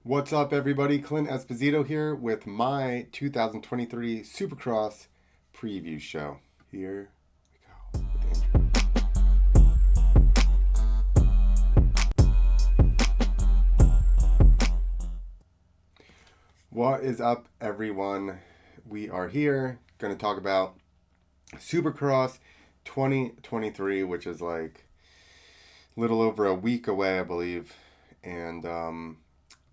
What's up, everybody? Clint Esposito here with my 2023 Supercross preview show. Here we go with Andrew. What is up, everyone? We are here going to talk about Supercross 2023, which is like a little over a week away, I believe. And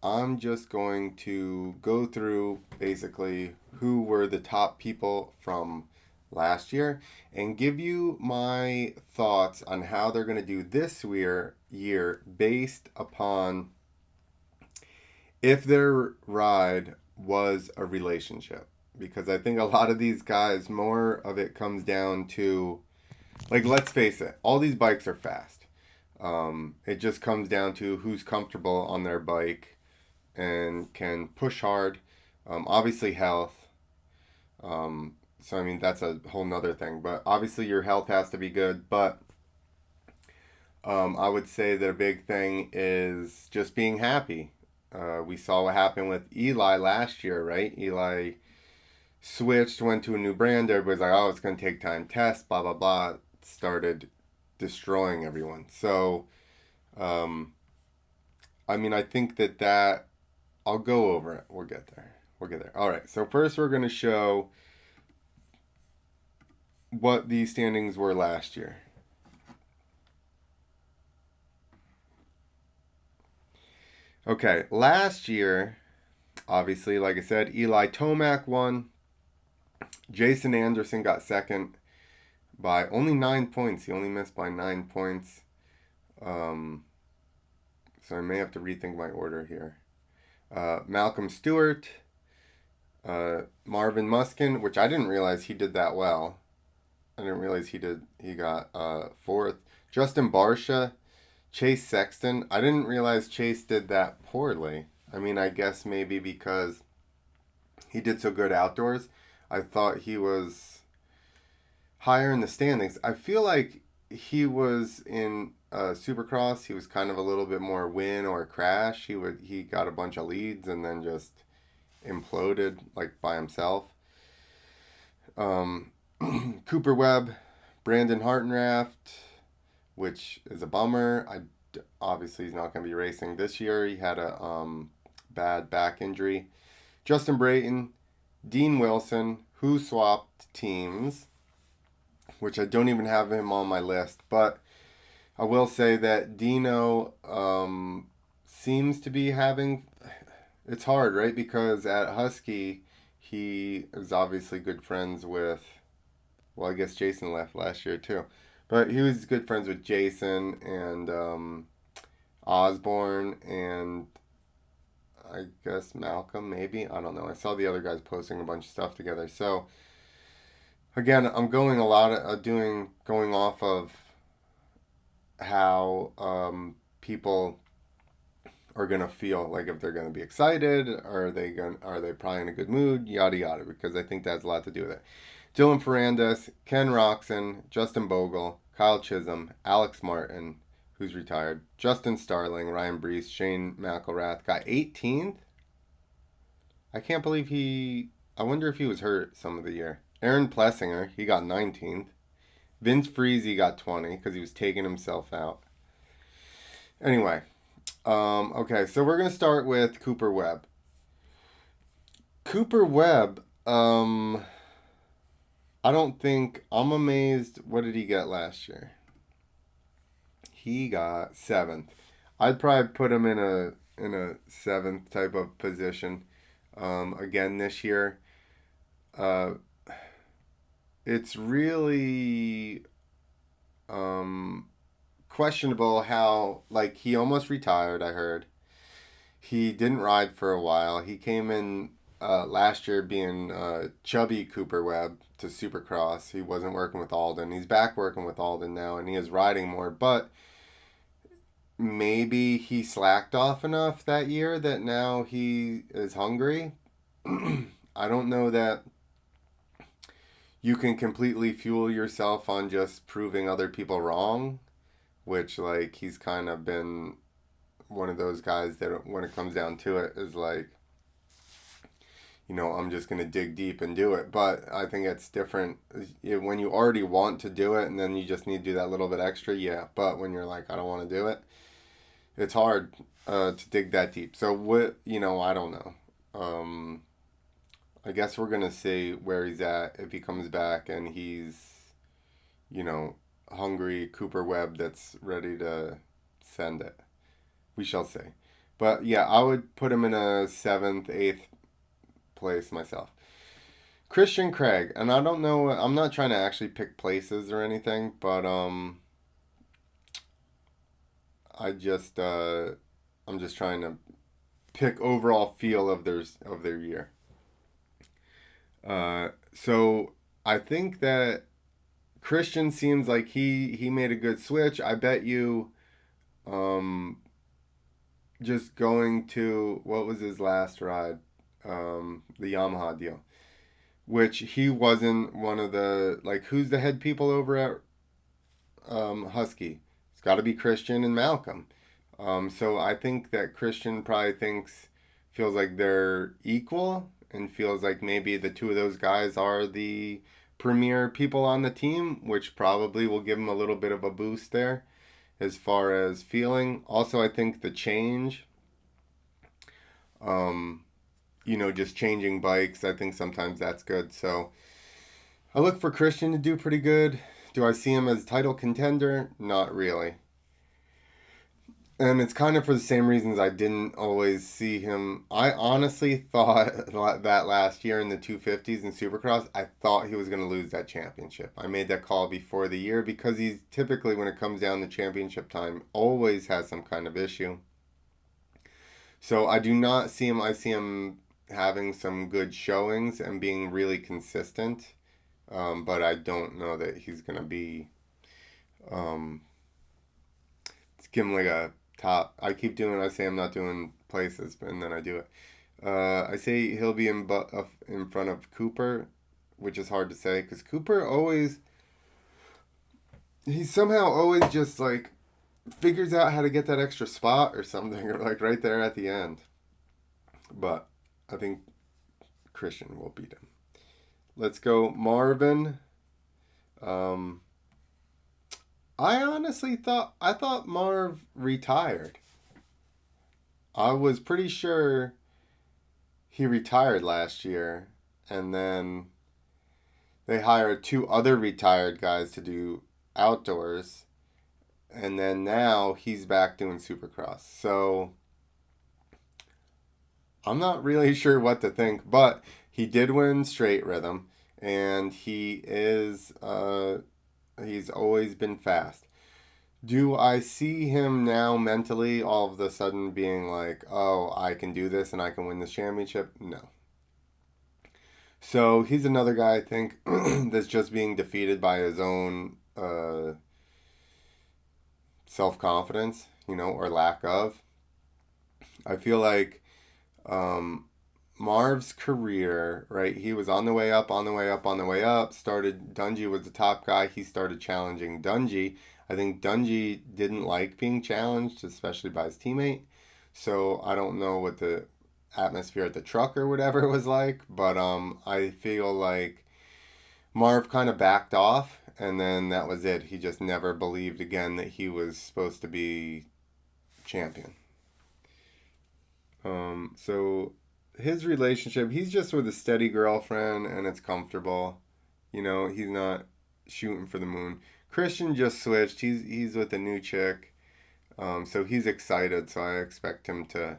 I'm just going to go through basically who were the top people from last year and give you my thoughts on how they're going to do this year based upon if their ride was a relationship. Because I think a lot of these guys, more of it comes down to, like, let's face it, all these bikes are fast. It just comes down to who's comfortable on their bike and can push hard. Obviously, health. So, I mean, that's a whole nother thing. But obviously, your health has to be good. But I would say that a big thing is just being happy. We saw what happened with Eli last year, right? Eli switched, went to a new brand. Everybody's like, oh, it's going to take time, test, blah, blah, blah. Started destroying everyone. So, I mean, I think that I'll go over it. We'll get there. We'll get there. All right. So first, we're going to show what the standings were last year. Okay, last year, obviously, like I said, Eli Tomac won. Jason Anderson got second by only 9 points. He only missed by 9 points. So I may have to rethink my order here. Malcolm Stewart, Marvin Muskin, which I didn't realize he did that well. I didn't realize he got fourth. Justin Barsha, Chase Sexton. I didn't realize Chase did that poorly. I mean, I guess maybe because he did so good outdoors. I thought he was higher in the standings. I feel like he was in Supercross. He was kind of a little bit more win or crash. He got a bunch of leads and then just imploded like by himself. Cooper Webb, Brandon Hartenraft, which is a bummer. Obviously he's not going to be racing this year. He had a bad back injury. Justin Brayton, Dean Wilson, who swapped teams, which I don't even have him on my list, but I will say that Dino seems to be having. It's hard, right? Because at Husky, he is obviously good friends with. Well, I guess Jason left last year too, but he was good friends with Jason and Osborne and I guess Malcolm, maybe. I don't know. I saw the other guys posting a bunch of stuff together. So again, I'm going a lot of going off of how people are gonna feel, like if they're gonna be excited, are they probably in a good mood, yada yada, because I think that has a lot to do with it. Dylan Ferrandis, Ken Roxon, Justin Bogle, Kyle Chisholm, Alex Martin, who's retired, Justin Starling, Ryan Brees, Shane McElrath got 18th. I can't believe I wonder if he was hurt some of the year. Aaron Plessinger, he got 19th. Vince Freeze got 20 because he was taking himself out. Anyway, okay, so we're going to start with Cooper Webb. Cooper Webb, I don't think, I'm amazed. What did he get last year? He got 7th. I'd probably put him in a 7th type of position. Again this year. It's really questionable how, like, he almost retired, I heard. He didn't ride for a while. He came in last year being chubby Cooper Webb to Supercross. He wasn't working with Alden. He's back working with Alden now, and he is riding more. But maybe he slacked off enough that year that now he is hungry. I don't know that you can completely fuel yourself on just proving other people wrong, which, like, he's kind of been one of those guys that when it comes down to it is like, I'm just going to dig deep and do it. But I think it's different when you already want to do it and then you just need to do that little bit extra. Yeah. But when you're like, I don't want to do it, it's hard to dig that deep. So I don't know. I guess we're going to see where he's at if he comes back and he's, you know, hungry Cooper Webb that's ready to send it. We shall see. But yeah, I would put him in a seventh, eighth place myself. Christian Craig, and I don't know. I'm not trying to actually pick places or anything, but I'm just trying to pick overall feel of their year. So I think that Christian seems like he made a good switch. I bet you, um, just going to what was his last ride, the Yamaha deal, which he wasn't one of the like who's the head people over at Husky. It's got to be Christian and Malcolm. So I think that Christian probably feels like they're equal and feels like maybe the two of those guys are the premier people on the team, which probably will give him a little bit of a boost there as far as feeling. Also, I think the change, um, just changing bikes, I think sometimes that's good. So I look for Christian to do pretty good. Do I see him as title contender? Not really. And it's kind of for the same reasons I didn't always see him. I honestly thought that last year in the 250s in Supercross, I thought he was going to lose that championship. I made that call before the year because he's typically, when it comes down to championship time, always has some kind of issue. So I do not see him. I see him having some good showings and being really consistent. But I don't know that he's going to be. Um, let's give him like a top. I keep doing. I say I'm not doing places, and then I do it. I say he'll be in front of Cooper, which is hard to say because Cooper always. He somehow always just like figures out how to get that extra spot or something, or like right there at the end. But I think Christian will beat him. Let's go Marvin. Um, I honestly thought Marv retired. I was pretty sure he retired last year, and then they hired two other retired guys to do outdoors, and then now he's back doing Supercross. So I'm not really sure what to think, but he did win straight rhythm, and he's always been fast. Do I see him now mentally all of a sudden being like, oh, I can do this and I can win this championship? No. So he's another guy I think that's just being defeated by his own self confidence, or lack of. I feel like um, Marv's career, right? He was on the way up, on the way up, on the way up. Dungey was the top guy. He started challenging Dungey. I think Dungey didn't like being challenged, especially by his teammate. So I don't know what the atmosphere at the truck or whatever was like, but I feel like Marv kind of backed off, and then that was it. He just never believed again that he was supposed to be champion. So his relationship, he's just with a steady girlfriend and it's comfortable. He's not shooting for the moon. Christian just switched. He's with a new chick. So he's excited, so I expect him to.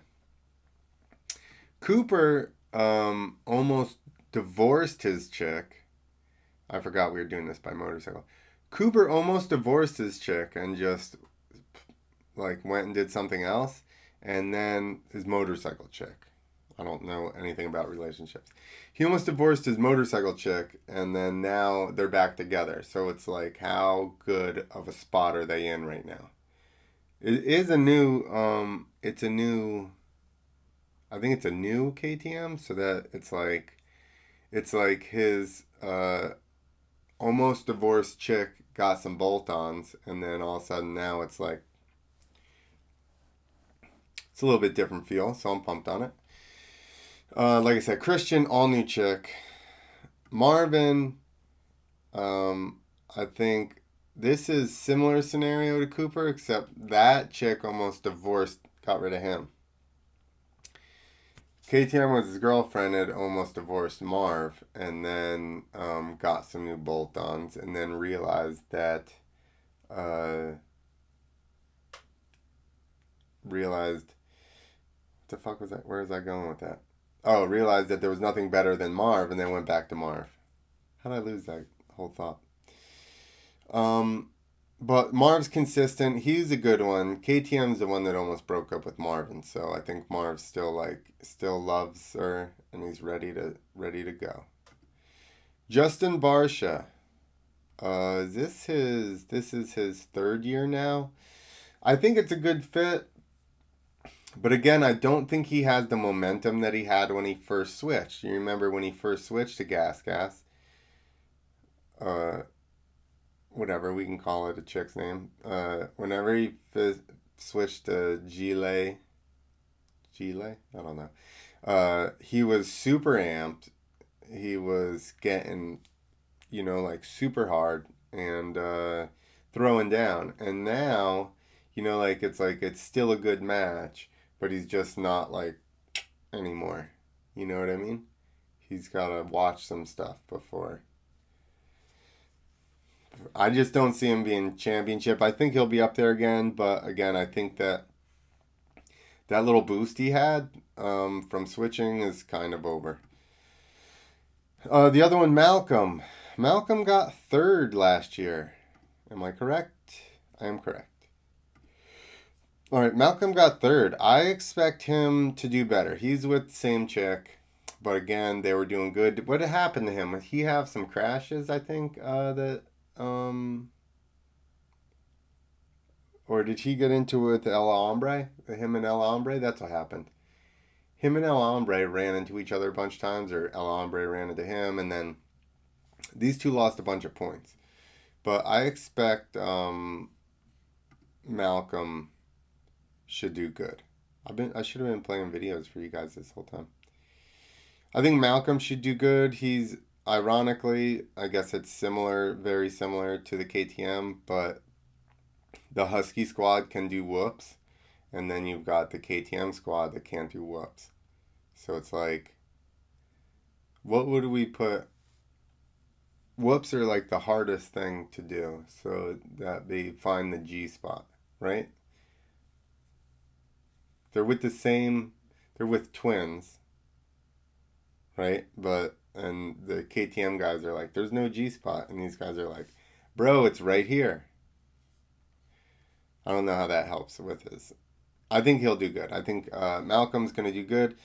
Cooper almost divorced his chick. I forgot we were doing this by motorcycle. Cooper almost divorced his chick and just like went and did something else, and then his motorcycle chick. I don't know anything about relationships. He almost divorced his motorcycle chick, and then now they're back together. So it's like, how good of a spot are they in right now? It is a new. It's a new. I think it's a new KTM, so that it's like his almost divorced chick got some bolt-ons, and then all of a sudden now it's like It's a little bit different feel, so I'm pumped on it. Like I said, Christian, all new chick. Marvin, I think this is similar scenario to Cooper, except that chick almost divorced, got rid of him. KTM was his girlfriend, had almost divorced Marv, and then got some new bolt-ons, and then realized that realized what the fuck was that? Where is I going with that? Oh, realized that there was nothing better than Marv, and then went back to Marv. How did I lose that whole thought? But Marv's consistent. He's a good one. KTM's the one that almost broke up with Marvin, so I think Marv still loves her, and he's ready to go. Justin Barsha. This is his third year now. I think it's a good fit, but again, I don't think he has the momentum that he had when he first switched. You remember when he first switched to Gas Gas? Whatever we can call it, a chick's name. Whenever he switched to Gile, I don't know. He was super amped. He was getting, like super hard and throwing down. And now, it's still a good match, but he's just not like anymore. You know what I mean? He's got to watch some stuff before. I just don't see him being championship. I think he'll be up there again, but again, I think that little boost he had from switching is kind of over. The other one, Malcolm. Malcolm got third last year. Am I correct? I am correct. All right, Malcolm got third. I expect him to do better. He's with the same chick, but again, they were doing good. What happened to him? Did he have some crashes, I think, that or did he get into it with El Hombre? Him and El Hombre? That's what happened. Him and El Hombre ran into each other a bunch of times, or El Hombre ran into him, and then these two lost a bunch of points. But I expect Malcolm should do good. I should have been playing videos for you guys this whole time. I think Malcolm should do good. He's ironically, I guess it's similar, very similar to the KTM, but the Husky squad can do whoops, and then you've got the KTM squad that can't do whoops. So it's like, what would we put? Whoops are like the hardest thing to do, so that they find the G spot, right? They're with twins, right? And the KTM guys are like, there's no G spot. And these guys are like, bro, it's right here. I don't know how that helps with his. I think he'll do good. I think Malcolm's going to do good.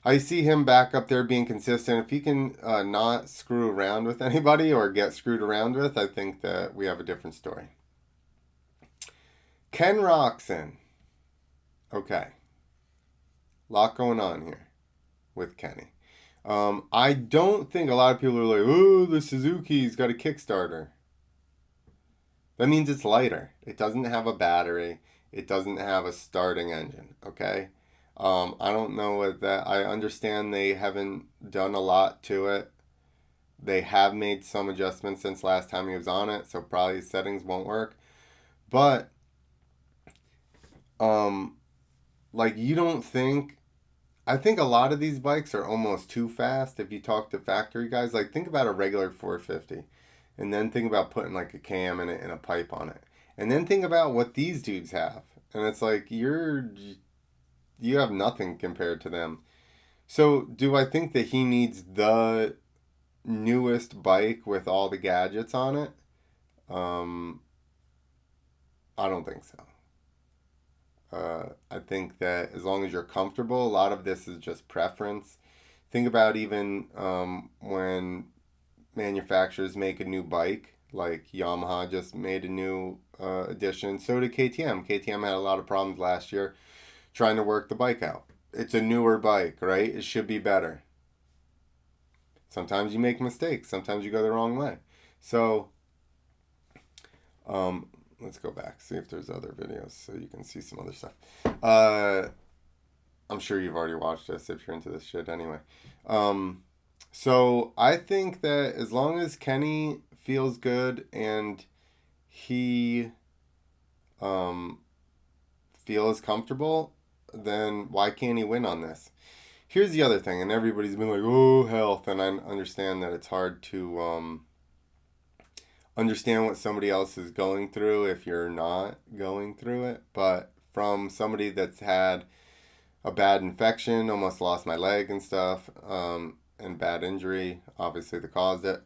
I see him back up there being consistent. If he can not screw around with anybody or get screwed around with, I think that we have a different story. Ken Roxon. Okay. Lot going on here with Kenny. I don't think a lot of people are like, oh, the Suzuki's got a Kickstarter. That means it's lighter. It doesn't have a battery. It doesn't have a starting engine, okay? I don't know what that... I understand they haven't done a lot to it. They have made some adjustments since last time he was on it, so probably his settings won't work. But, you don't think... I think a lot of these bikes are almost too fast if you talk to factory guys. Like, think about a regular 450. And then think about putting, like, a cam in it and a pipe on it. And then think about what these dudes have. And it's like, you have nothing compared to them. So, do I think that he needs the newest bike with all the gadgets on it? I don't think so. I think that as long as you're comfortable, a lot of this is just preference. Think about even when manufacturers make a new bike, like Yamaha just made a new edition. So did KTM. KTM had a lot of problems last year trying to work the bike out. It's a newer bike, right? It should be better. Sometimes you make mistakes. Sometimes you go the wrong way. So, let's go back, see if there's other videos so you can see some other stuff. I'm sure you've already watched this if you're into this shit anyway. Um, so I think that as long as Kenny feels good and he um, feels comfortable, then why can't he win on this? Here's the other thing, and everybody's been like, "Oh, health," and I understand that it's hard to understand what somebody else is going through if you're not going through it. But from somebody that's had a bad infection, almost lost my leg and stuff, and bad injury, obviously that caused it.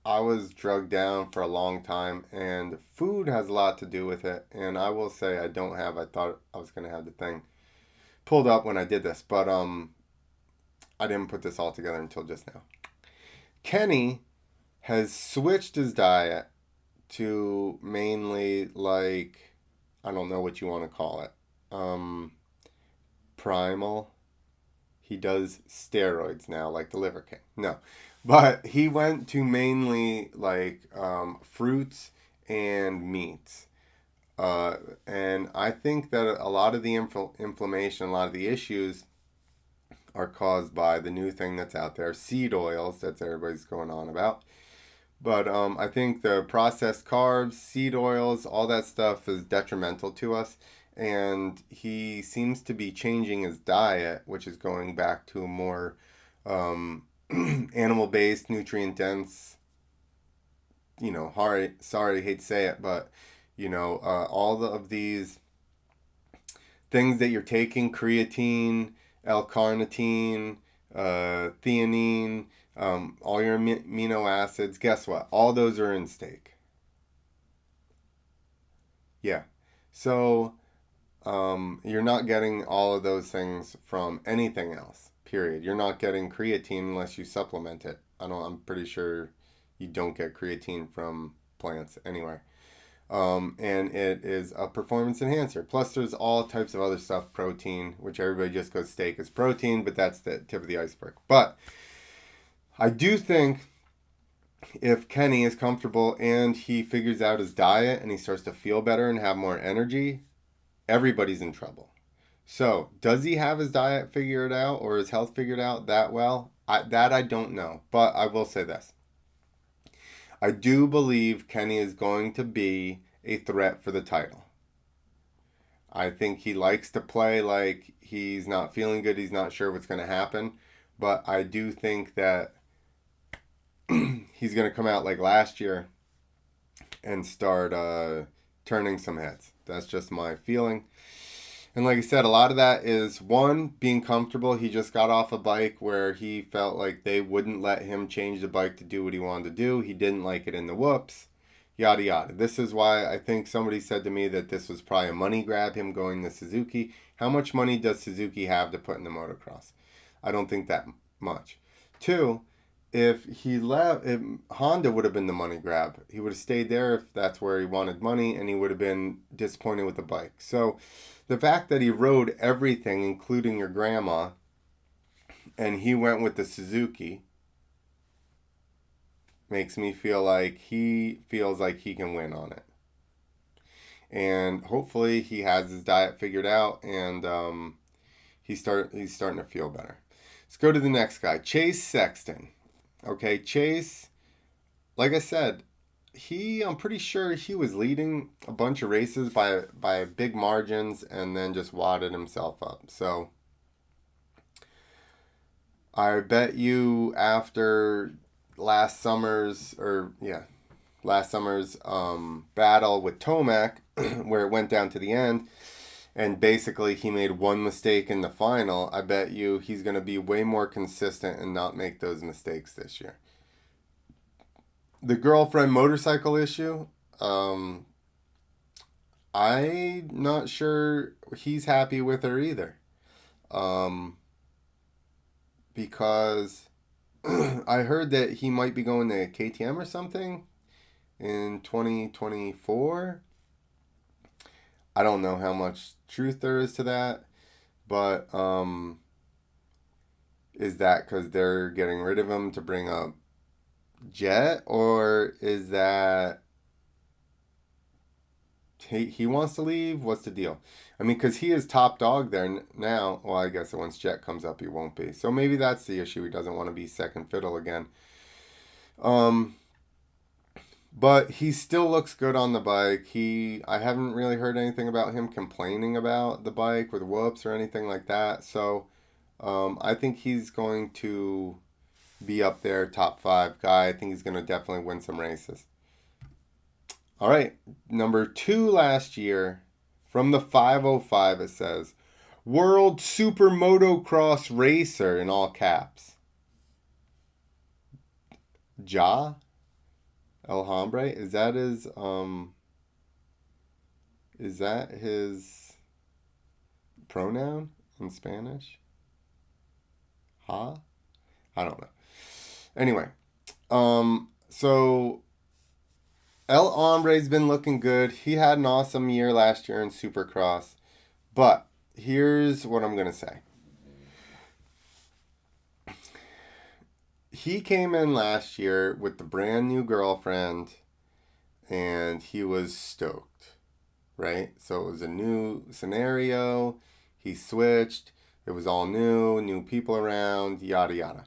I was drugged down for a long time, and food has a lot to do with it. And I will say I don't have. I thought I was gonna have the thing pulled up when I did this, but I didn't put this all together until just now. Kenny has switched his diet to mainly like I don't know what you want to call it. Um, primal. He does steroids now, like the Liver King. No, but he went to mainly like fruits and meats. And I think that a lot of the inflammation, a lot of the issues are caused by the new thing that's out there, seed oils. That's everybody's going on about. But I think the processed carbs, seed oils, all that stuff is detrimental to us. And he seems to be changing his diet, which is going back to a more animal based, nutrient dense, sorry, hate to say it, but, of these things that you're taking, creatine, L-carnitine, theanine, all your amino acids, guess what? All those are in steak. Yeah. So you're not getting all of those things from anything else, period. You're not getting creatine unless you supplement it. I'm pretty sure you don't get creatine from plants anywhere. And it is a performance enhancer. Plus, there's all types of other stuff, protein, which everybody just goes steak is protein, but that's the tip of the iceberg. But I do think if Kenny is comfortable and he figures out his diet and he starts to feel better and have more energy, everybody's in trouble. So, does he have his diet figured out or his health figured out that well? I don't know. But I will say this. I do believe Kenny is going to be a threat for the title. I think he likes to play like he's not feeling good, he's not sure what's going to happen. But I do think that he's going to come out like last year and start turning some heads. That's just my feeling. And like I said, a lot of that is one, being comfortable. He just got off a bike where he felt like they wouldn't let him change the bike to do what he wanted to do. He didn't like it in the whoops, yada yada. This is why I think somebody said to me that this was probably a money grab, him going to Suzuki. How much money does Suzuki have to put in the motocross? I don't think that much. Two, if he left, if Honda would have been the money grab. He would have stayed there if that's where he wanted money, and he would have been disappointed with the bike. So the fact that he rode everything, including your grandma, and he went with the Suzuki, makes me feel like he feels like he can win on it. And hopefully he has his diet figured out, and he's starting to feel better. Let's go to the next guy, Chase Sexton. Okay, Chase, like I said, I'm pretty sure he was leading a bunch of races by big margins and then just wadded himself up. So I bet you after last summer's battle with Tomac, where it went down to the end, and basically he made one mistake in the final, I bet you he's going to be way more consistent and not make those mistakes this year. The girlfriend motorcycle issue, I'm not sure he's happy with her either. Because I heard that he might be going to KTM or something in 2024. I don't know how much truth there is to that, but is that because they're getting rid of him to bring up Jet, or is that he wants to leave. What's the deal? I mean, because he is top dog there now. Well, I guess once Jet comes up, he won't be. So maybe that's the issue. He doesn't want to be second fiddle again. Um, but he still looks good on the bike. I haven't really heard anything about him complaining about the bike with whoops or anything like that. So I think he's going to be up there, top five guy. I think he's going to definitely win some races. All right, number 2 last year from the 505, it says World Super Motocross Racer in all caps. Ja Alhambra, is that his pronoun in Spanish? Ha? I don't know. Anyway, so El Hombre's been looking good. He had an awesome year last year in Supercross. But here's what I'm going to say. He came in last year with the brand new girlfriend and he was stoked, right? So it was a new scenario. He switched. It was all new people around, yada yada.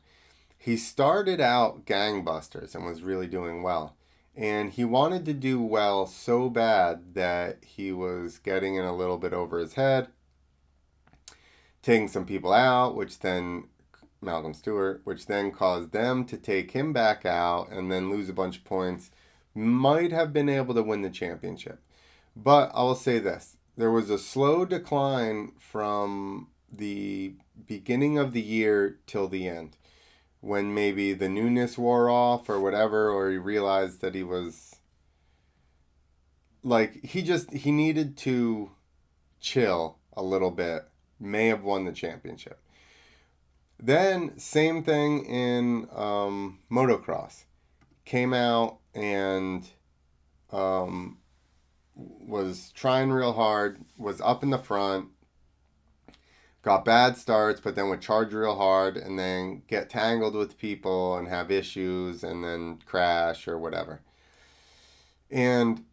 He started out gangbusters and was really doing well. And he wanted to do well so bad that he was getting in a little bit over his head, taking some people out, which then Malcolm Stewart, which then caused them to take him back out and then lose a bunch of points. Might have been able to win the championship. But I will say this. There was a slow decline from the beginning of the year till the end, when maybe the newness wore off or whatever, or he realized that he was like he needed to chill a little bit, may have won the championship. Then same thing in motocross, came out and was trying real hard, was up in the front, got bad starts, but then would charge real hard and then get tangled with people and have issues and then crash or whatever. And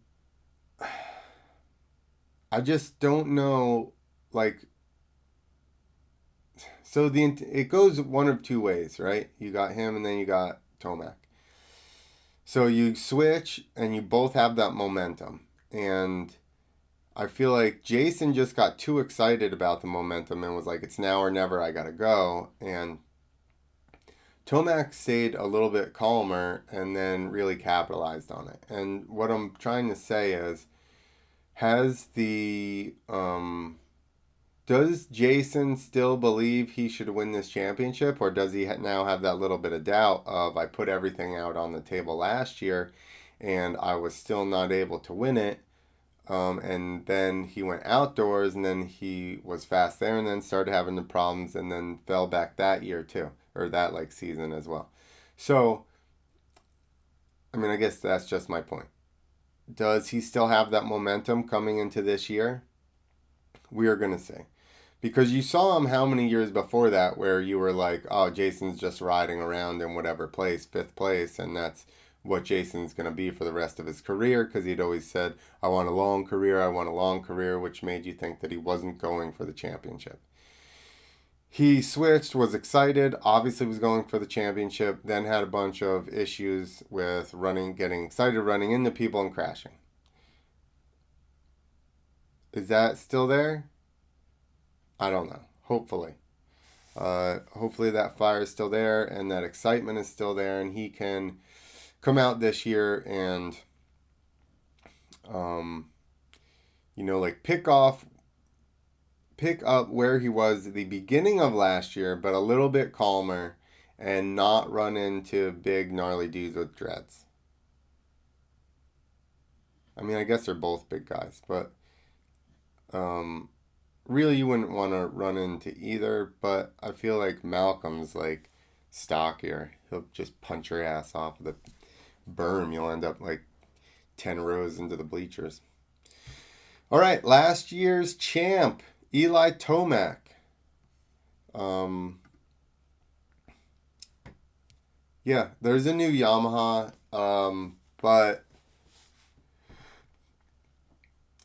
I just don't know, like, so it goes one of two ways, right? You got him and then you got Tomac. So you switch and you both have that momentum. And I feel like Jason just got too excited about the momentum and was like, it's now or never, I gotta go. And Tomac stayed a little bit calmer and then really capitalized on it. And what I'm trying to say is, does Jason still believe he should win this championship, or does he now have that little bit of doubt of, I put everything out on the table last year and I was still not able to win it? And then he went outdoors and then he was fast there and then started having the problems and then fell back that year too, or that like season as well. So, I mean, I guess that's just my point. Does he still have that momentum coming into this year? We are going to see. Because you saw him how many years before that where you were like, oh, Jason's just riding around in whatever place, 5th place, and that's what Jason's going to be for the rest of his career, because he'd always said, I want a long career, which made you think that he wasn't going for the championship. He switched, was excited, obviously was going for the championship, then had a bunch of issues with getting excited, running into people and crashing. Is that still there? I don't know. Hopefully. Hopefully that fire is still there and that excitement is still there and he can come out this year and, like pick up where he was at the beginning of last year, but a little bit calmer and not run into big gnarly dudes with dreads. I mean, I guess they're both big guys, but really you wouldn't want to run into either, but I feel like Malcolm's like stockier. He'll just punch your ass off the berm. You'll end up like 10 rows into the bleachers. All right, last year's champ, Eli Tomac. Yeah, there's a new Yamaha, but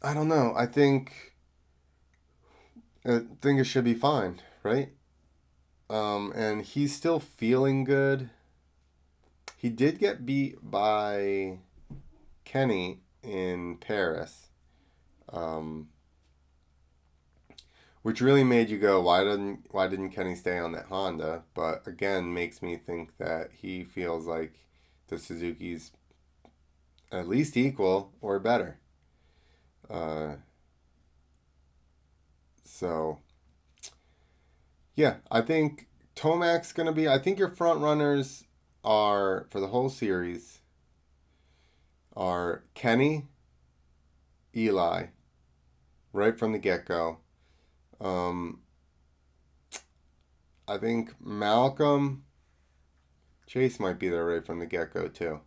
I don't know. I think it should be fine, right? And he's still feeling good. He did get beat by Kenny in Paris, um, which really made you go, why didn't Kenny stay on that Honda? But again, makes me think that he feels like the Suzuki's at least equal or better. Uh, so yeah, I think Tomac's gonna be. I think your front runners are for the whole series are Kenny, Eli, right from the get go. Um, I think Malcolm, Chase might be there right from the get go too,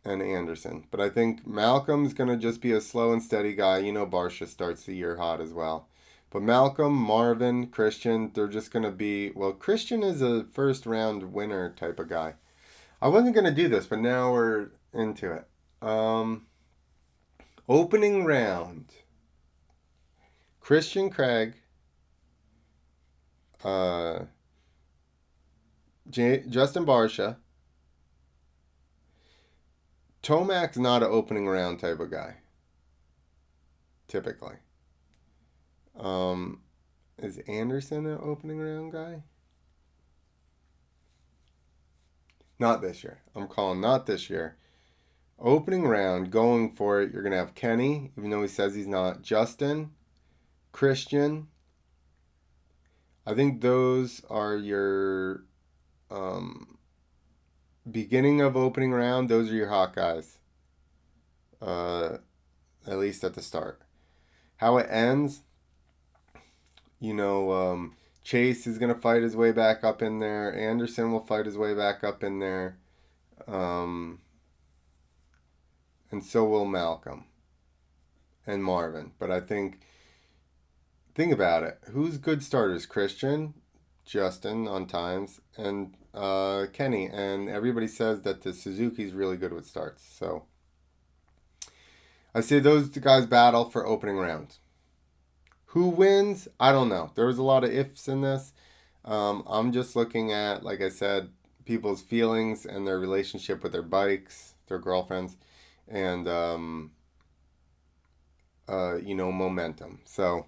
and Anderson. But I think Malcolm's gonna just be a slow and steady guy. You know, Barsha starts the year hot as well. But Malcolm, Marvin, Christian, they're just gonna be. Well, Christian is a first round winner type of guy. I wasn't gonna do this, but now we're into it. Um, Opening round: Christian Craig, uh, Justin Barsha. Tomac's not an opening round type of guy, typically. Um, is Anderson an opening round guy? Not this year. I'm calling not this year. Opening round, going for it. You're gonna have Kenny, even though he says he's not. Justin, Christian. I think those are your um, beginning of opening round. Those are your hot guys. Uh, at least at the start. How it ends, Chase is gonna fight his way back up in there. Anderson will fight his way back up in there, um, and so will Malcolm and Marvin. But think about it. Who's good starters? Christian, Justin on times, and Kenny. And everybody says that the Suzuki's really good with starts. So I say those guys battle for opening rounds. Who wins? I don't know. There was a lot of ifs in this. I'm just looking at, like I said, people's feelings and their relationship with their bikes, their girlfriends, and momentum. So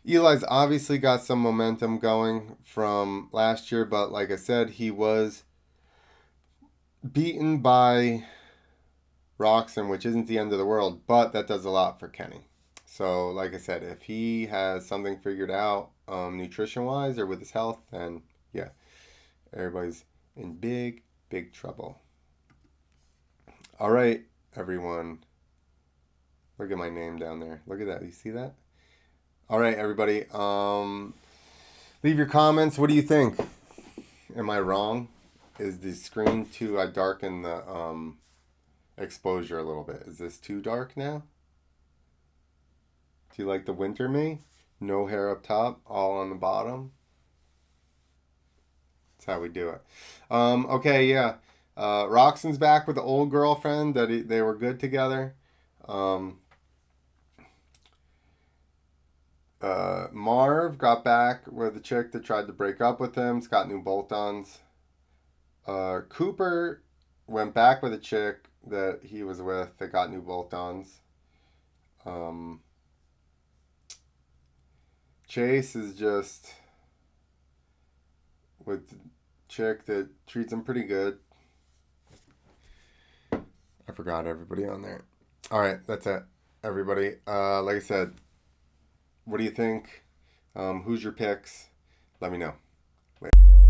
Eli's obviously got some momentum going from last year, but like I said, he was beaten by Roxon, which isn't the end of the world, but that does a lot for Kenny. So, like I said, if he has something figured out nutrition wise or with his health, then yeah, everybody's in big, big trouble. All right, everyone. Look at my name down there. Look at that. You see that? All right, everybody. Leave your comments. What do you think? Am I wrong? Is the screen too? I darken the exposure a little bit. Is this too dark now? Do you like the winter me? No hair up top, all on the bottom. That's how we do it. Okay, yeah. Roxon's back with the old girlfriend that they were good together. Um, Marv got back with a chick that tried to break up with him. It's got new bolt-ons. Cooper went back with a chick that he was with that got new bolt-ons. Chase is just with the chick that treats him pretty good. I forgot everybody on there. All right, that's it, everybody. Like I said, what do you think? Who's your picks? Let me know. Later.